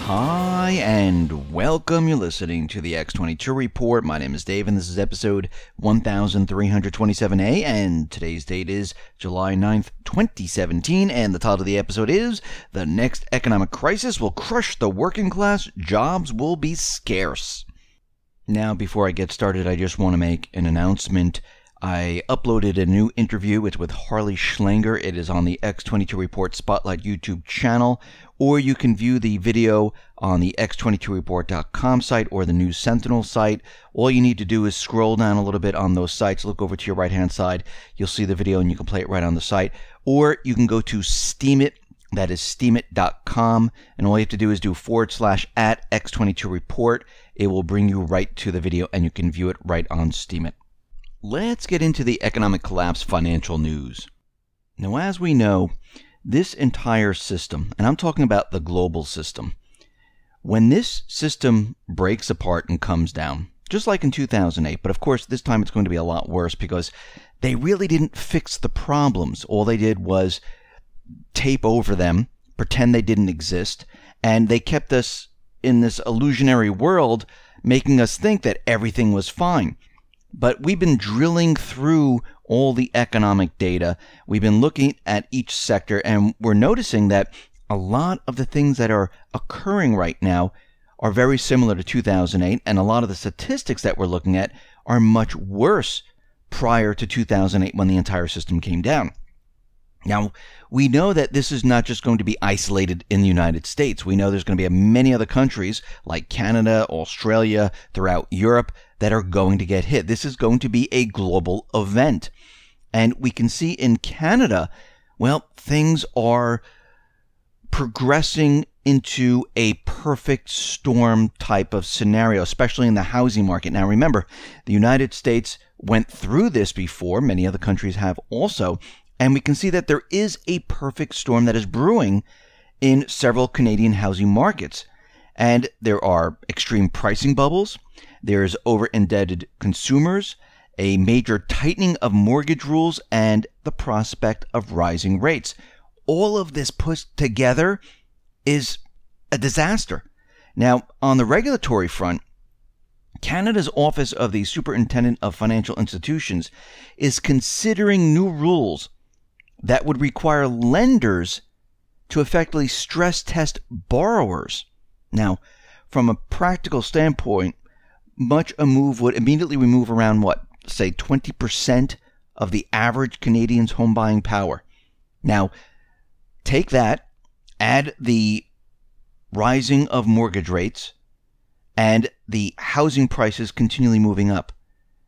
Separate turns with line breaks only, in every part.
Hi and welcome. You're listening to the X22 Report. My name is Dave and this is episode 1327A, and today's date is July 9th, 2017, and the title of the episode is "The Next Economic Crisis Will Crush the Working Class, Jobs Will Be Scarce." Now, before I get started, I just want to make an announcement. I uploaded a new interview. It's with Harley Schlanger. It is on the X22 Report Spotlight YouTube channel, or you can view the video on the X22report.com site or the News Sentinel site. All you need to do is scroll down a little bit on those sites, look over to your right-hand side. You'll see the video and you can play it right on the site. Or you can go to Steemit. That is steemit.com, and all you have to do is do /@X22Report. It will bring you right to the video, and you can view it right on Steemit. Let's get into the economic collapse financial news. Now, as we know, this entire system, and I'm talking about the global system, when this system breaks apart and comes down, just like in 2008, but of course this time it's going to be a lot worse because they really didn't fix the problems. All they did was tape over them, pretend they didn't exist, and they kept us in this illusionary world, making us think that everything was fine. But we've been drilling through all the economic data. We've been looking at each sector, and we're noticing that a lot of the things that are occurring right now are very similar to 2008, and a lot of the statistics that we're looking at are much worse prior to 2008 when the entire system came down. Now, we know that this is not just going to be isolated in the United States. We know there's going to be many other countries like Canada, Australia, throughout Europe that are going to get hit. This is going to be a global event. And we can see in Canada, well, things are progressing into a perfect storm type of scenario, especially in the housing market. Now, remember, the United States went through this before. Many other countries have also. And we can see that there is a perfect storm that is brewing in several Canadian housing markets. And there are extreme pricing bubbles, there's over-indebted consumers, a major tightening of mortgage rules, and the prospect of rising rates. All of this put together is a disaster. Now, on the regulatory front, Canada's Office of the Superintendent of Financial Institutions is considering new rules that would require lenders to effectively stress test borrowers. Now, from a practical standpoint, much a move would immediately remove around, say 20% of the average Canadian's home buying power. Now, take that, add the rising of mortgage rates, and the housing prices continually moving up.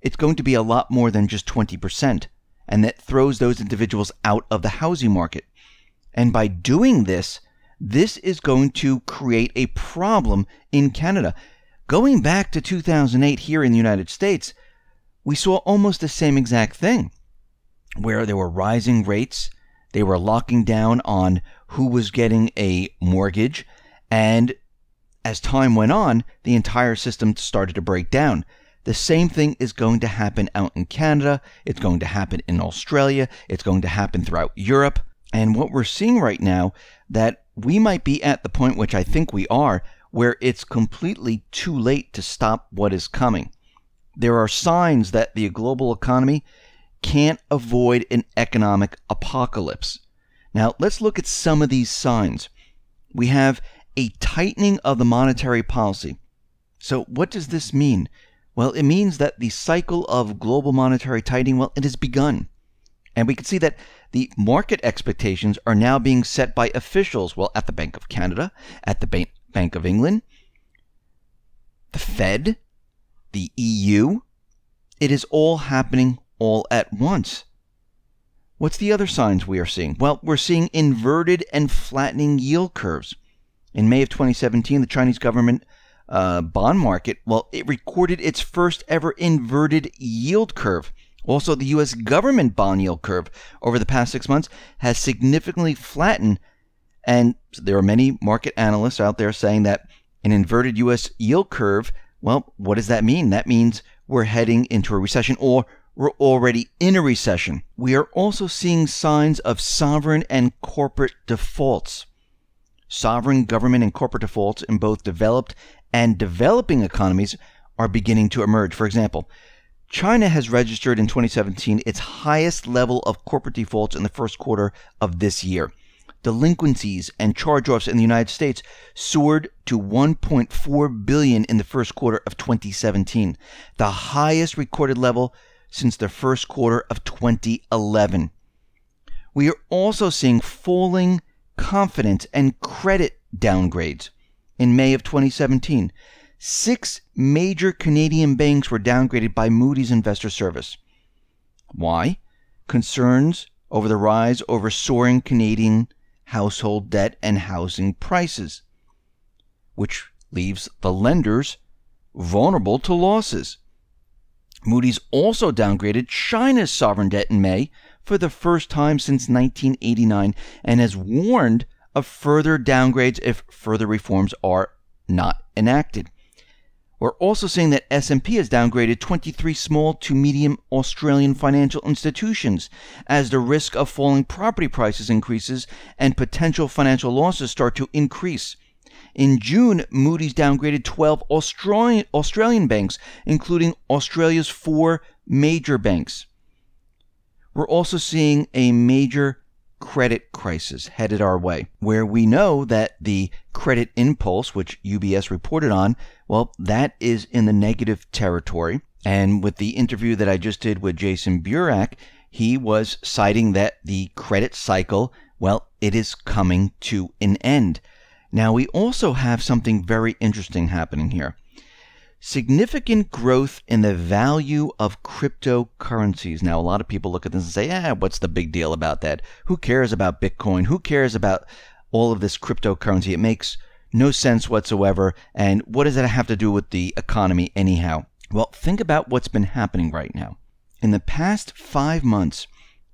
It's going to be a lot more than just 20%. And that throws those individuals out of the housing market. And by doing this, this is going to create a problem in Canada. Going back to 2008 here in the United States, we saw almost the same exact thing, where there were rising rates, they were locking down on who was getting a mortgage, and as time went on, the entire system started to break down. The same thing is going to happen out in Canada. It's going to happen in Australia. It's going to happen throughout Europe. And what we're seeing right now, that we might be at the point, which I think we are, where it's completely too late to stop what is coming. There are signs that the global economy can't avoid an economic apocalypse. Now, let's look at some of these signs. We have a tightening of the monetary policy. So what does this mean? Well, it means that the cycle of global monetary tightening, well, it has begun. And we can see that the market expectations are now being set by officials, well, at the Bank of Canada, at the Bank of England, the Fed, the EU. It is all happening all at once. What's the other signs we are seeing? Well, we're seeing inverted and flattening yield curves. In May of 2017, the Chinese government bond market, well, it recorded its first ever inverted yield curve. Also, the U.S. government bond yield curve over the past 6 months has significantly flattened, and there are many market analysts out there saying that an inverted U.S. yield curve, well, what does that mean? That means we're heading into a recession, or we're already in a recession. We are also seeing signs of sovereign and corporate defaults. sovereign government and corporate defaults in both developed and developing economies are beginning to emerge. For example, China has registered in 2017 its highest level of corporate defaults in the first quarter of this year. Delinquencies and charge-offs in the United States soared to $1.4 billion in the first quarter of 2017, the highest recorded level since the first quarter of 2011. We are also seeing falling confidence and credit downgrades. In May of 2017, 6 major Canadian banks were downgraded by Moody's Investor Service. Why? Concerns over the rise over soaring Canadian household debt and housing prices, which leaves the lenders vulnerable to losses. Moody's also downgraded China's sovereign debt in May for the first time since 1989 and has warned of further downgrades if further reforms are not enacted. We're also seeing that S&P has downgraded 23 small to medium Australian financial institutions as the risk of falling property prices increases and potential financial losses start to increase. In June, Moody's downgraded 12 Australian banks, including Australia's 4 major banks. We're also seeing a major credit crisis headed our way, where we know that the credit impulse, which UBS reported on, well, that is in the negative territory. And with the interview that I just did with Jason Burak, he was citing that the credit cycle, well, it is coming to an end. Now, we also have something very interesting happening here. Significant growth in the value of cryptocurrencies. Now, a lot of people look at this and say, what's the big deal about that? Who cares about Bitcoin? Who cares about all of this cryptocurrency? It makes no sense whatsoever. And what does that have to do with the economy anyhow? Well, think about what's been happening right now. In the past 5 months,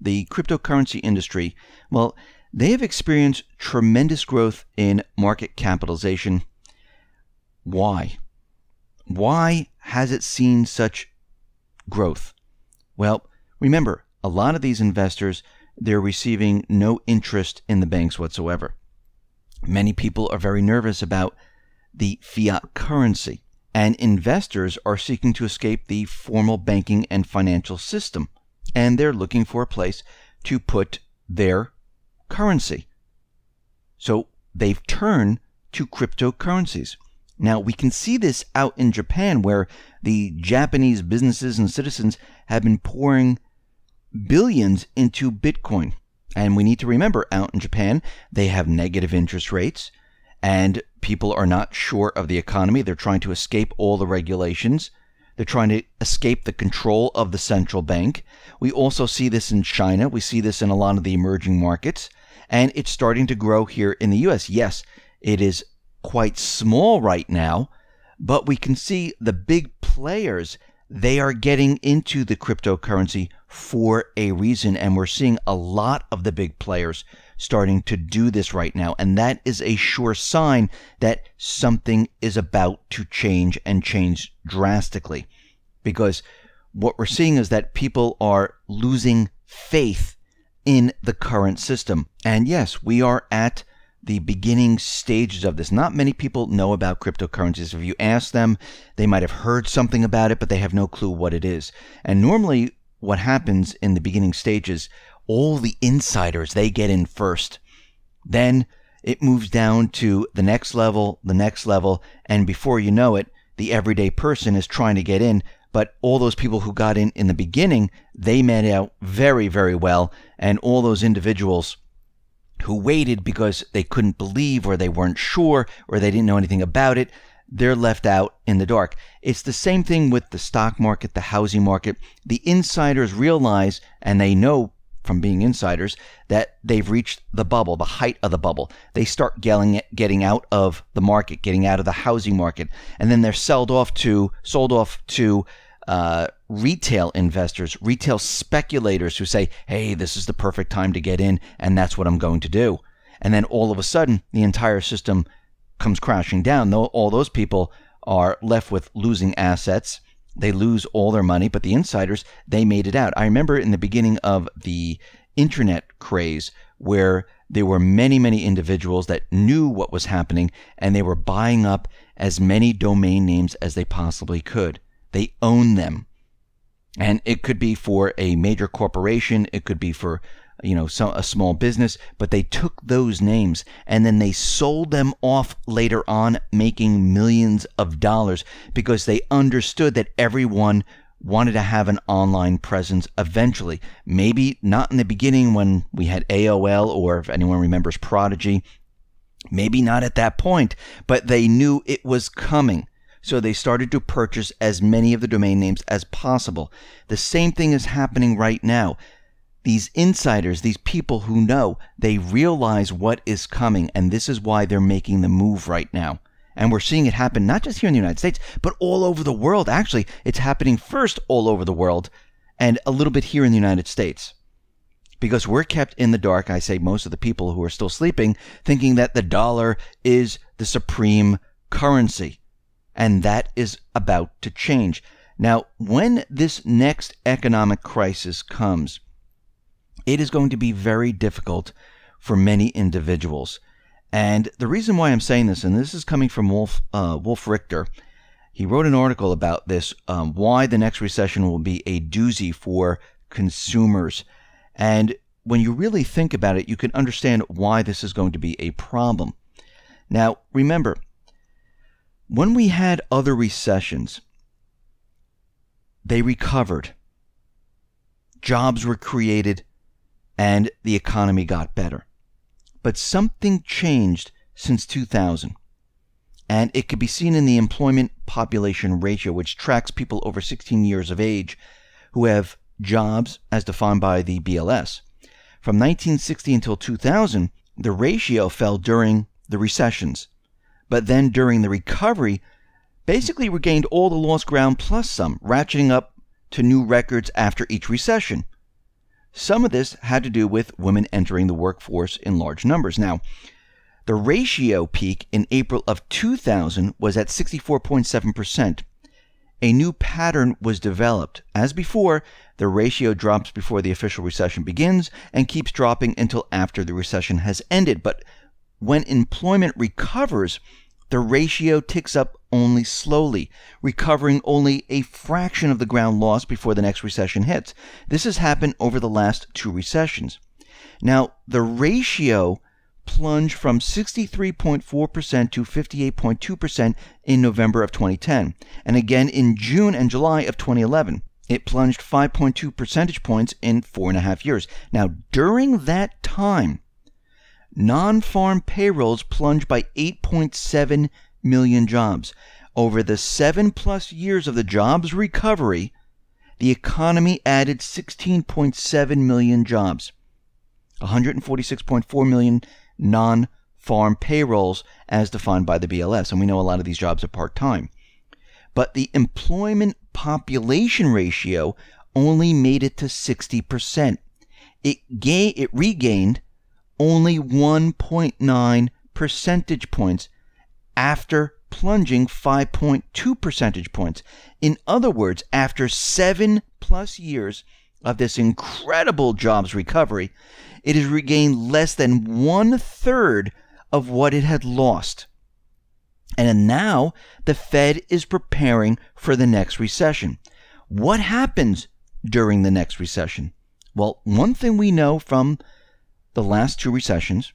the cryptocurrency industry, well, they have experienced tremendous growth in market capitalization. Why? Why has it seen such growth? Well, remember, a lot of these investors, they're receiving no interest in the banks whatsoever. Many people are very nervous about the fiat currency, and investors are seeking to escape the formal banking and financial system, and they're looking for a place to put their currency. So they've turned to cryptocurrencies. Now, we can see this out in Japan, where the Japanese businesses and citizens have been pouring billions into Bitcoin. And we need to remember, out in Japan, they have negative interest rates, and people are not sure of the economy. They're trying to escape all the regulations. They're trying to escape the control of the central bank. We also see this in China. We see this in a lot of the emerging markets. And it's starting to grow here in the U.S. Yes, it is quite small right now, but we can see the big players, they are getting into the cryptocurrency for a reason, and we're seeing a lot of the big players starting to do this right now, and that is a sure sign that something is about to change, and change drastically, because what we're seeing is that people are losing faith in the current system. And yes, we are at the beginning stages of this. Not many people know about cryptocurrencies. If you ask them, they might have heard something about it, but they have no clue what it is. And normally what happens in the beginning stages, all the insiders, they get in first. Then it moves down to the next level, and before you know it, the everyday person is trying to get in. But all those people who got in the beginning, they made out very, very well. And all those individuals who waited because they couldn't believe, or they weren't sure, or they didn't know anything about it, they're left out in the dark. It's the same thing with the stock market, the housing market. The insiders realize, and they know from being insiders, that they've reached the bubble, the height of the bubble. They start getting out of the market, getting out of the housing market, and then they're sold off to retail investors, retail speculators who say, hey, this is the perfect time to get in, and that's what I'm going to do. And then all of a sudden, the entire system comes crashing down. All those people are left with losing assets. They lose all their money, but the insiders, they made it out. I remember in the beginning of the internet craze where there were many, many individuals that knew what was happening, and they were buying up as many domain names as they possibly could. They own them. And it could be for a major corporation, it could be for a small business, but they took those names and then they sold them off later on, making millions of dollars because they understood that everyone wanted to have an online presence eventually. Maybe not in the beginning when we had AOL, or if anyone remembers Prodigy, maybe not at that point, but they knew it was coming. So they started to purchase as many of the domain names as possible. The same thing is happening right now. These insiders, these people who know, they realize what is coming, and this is why they're making the move right now. And we're seeing it happen not just here in the United States, but all over the world. Actually, it's happening first all over the world and a little bit here in the United States. Because we're kept in the dark, I say most of the people who are still sleeping, thinking that the dollar is the supreme currency. And that is about to change. Now, when this next economic crisis comes, it is going to be very difficult for many individuals. And the reason why I'm saying this, and this is coming from Wolf Richter, he wrote an article about this, why the next recession will be a doozy for consumers. And when you really think about it, you can understand why this is going to be a problem. Now, remember, when we had other recessions, they recovered. Jobs were created, and the economy got better. But something changed since 2000, and it could be seen in the employment population ratio, which tracks people over 16 years of age who have jobs as defined by the BLS. From 1960 until 2000, the ratio fell during the recessions, but then during the recovery, basically regained all the lost ground plus some, ratcheting up to new records after each recession. Some of this had to do with women entering the workforce in large numbers. Now, the ratio peak in April of 2000 was at 64.7%. A new pattern was developed. As before, the ratio drops before the official recession begins and keeps dropping until after the recession has ended. But when employment recovers, the ratio ticks up only slowly, recovering only a fraction of the ground lost before the next recession hits. This has happened over the last two recessions. Now, the ratio plunged from 63.4% to 58.2% in November of 2010, and again in June and July of 2011. It plunged 5.2 percentage points in 4.5 years. Now, during that time, non-farm payrolls plunged by 8.7 million jobs. Over the 7+ years of the jobs recovery, the economy added 16.7 million jobs, 146.4 million non-farm payrolls as defined by the BLS. And we know a lot of these jobs are part-time. But the employment population ratio only made it to 60%. It regained only 1.9 percentage points after plunging 5.2 percentage points. In other words, after 7+ years of this incredible jobs recovery, it has regained less than 1/3 of what it had lost. And now the Fed is preparing for the next recession. What happens during the next recession? Well, one thing we know from the last two recessions,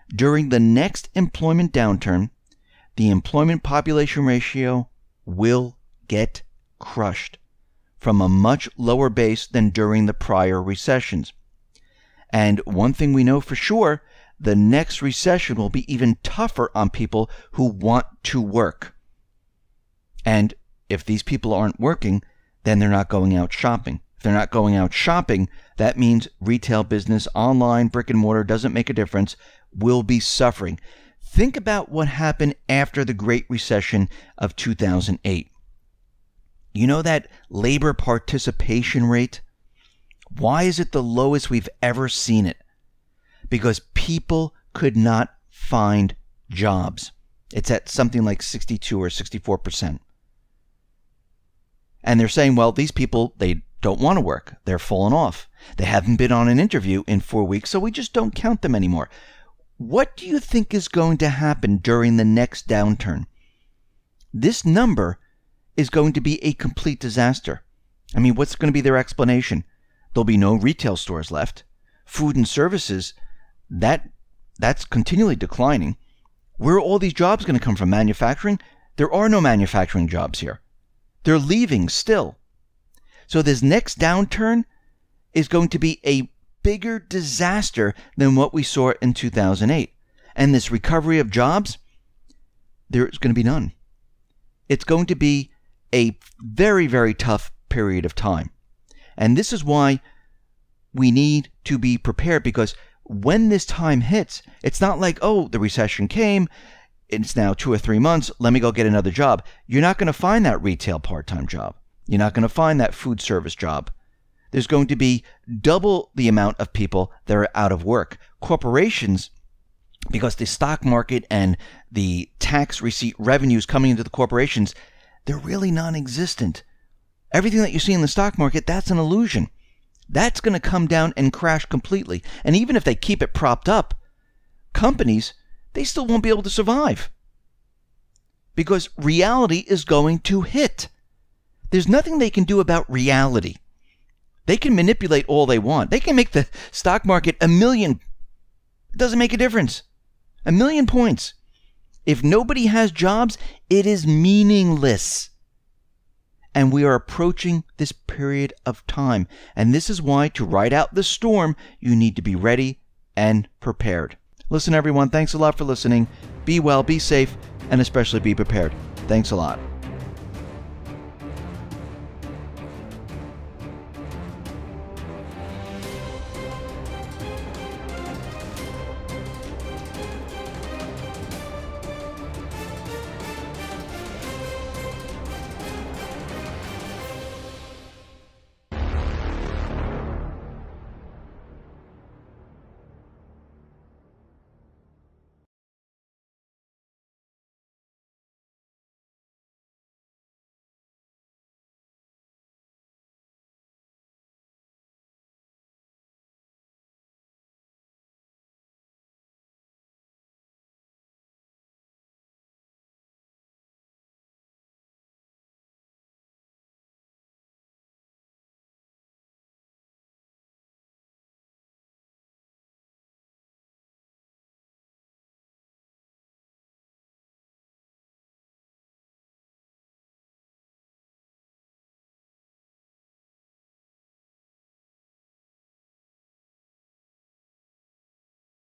during the next employment downturn, the employment population ratio will get crushed from a much lower base than during the prior recessions. And one thing we know for sure, the next recession will be even tougher on people who want to work. And if these people aren't working, then they're not going out shopping. If they're not going out shopping, that means retail business, online, brick and mortar, doesn't make a difference, will be suffering. Think about what happened after the Great Recession of 2008. You know that labor participation rate? Why is it the lowest we've ever seen it? Because people could not find jobs. It's at something like 62 or 64%. And they're saying, well, these people, they don't want to work. They're falling off. They haven't been on an interview in 4 weeks, so we just don't count them anymore. What do you think is going to happen during the next downturn? This number is going to be a complete disaster. I mean, what's going to be their explanation? There'll be no retail stores left. Food and services, that's continually declining. Where are all these jobs going to come from? Manufacturing? There are no manufacturing jobs here. They're leaving still. So this next downturn is going to be a bigger disaster than what we saw in 2008. And this recovery of jobs, there's going to be none. It's going to be a very, very tough period of time. And this is why we need to be prepared, because when this time hits, it's not like, oh, the recession came, it's now 2 or 3 months, let me go get another job. You're not going to find that retail part-time job. You're not going to find that food service job. There's going to be double the amount of people that are out of work. Corporations, because the stock market and the tax receipt revenues coming into the corporations, they're really non-existent. Everything that you see in the stock market, that's an illusion. That's going to come down and crash completely. And even if they keep it propped up, companies, they still won't be able to survive. Because reality is going to hit. There's nothing they can do about reality. They can manipulate all they want. They can make the stock market 1 million. It doesn't make a difference. 1 million points. If nobody has jobs, it is meaningless. And we are approaching this period of time. And this is why, to ride out the storm, you need to be ready and prepared. Listen, everyone, thanks a lot for listening. Be well, be safe, and especially be prepared. Thanks a lot.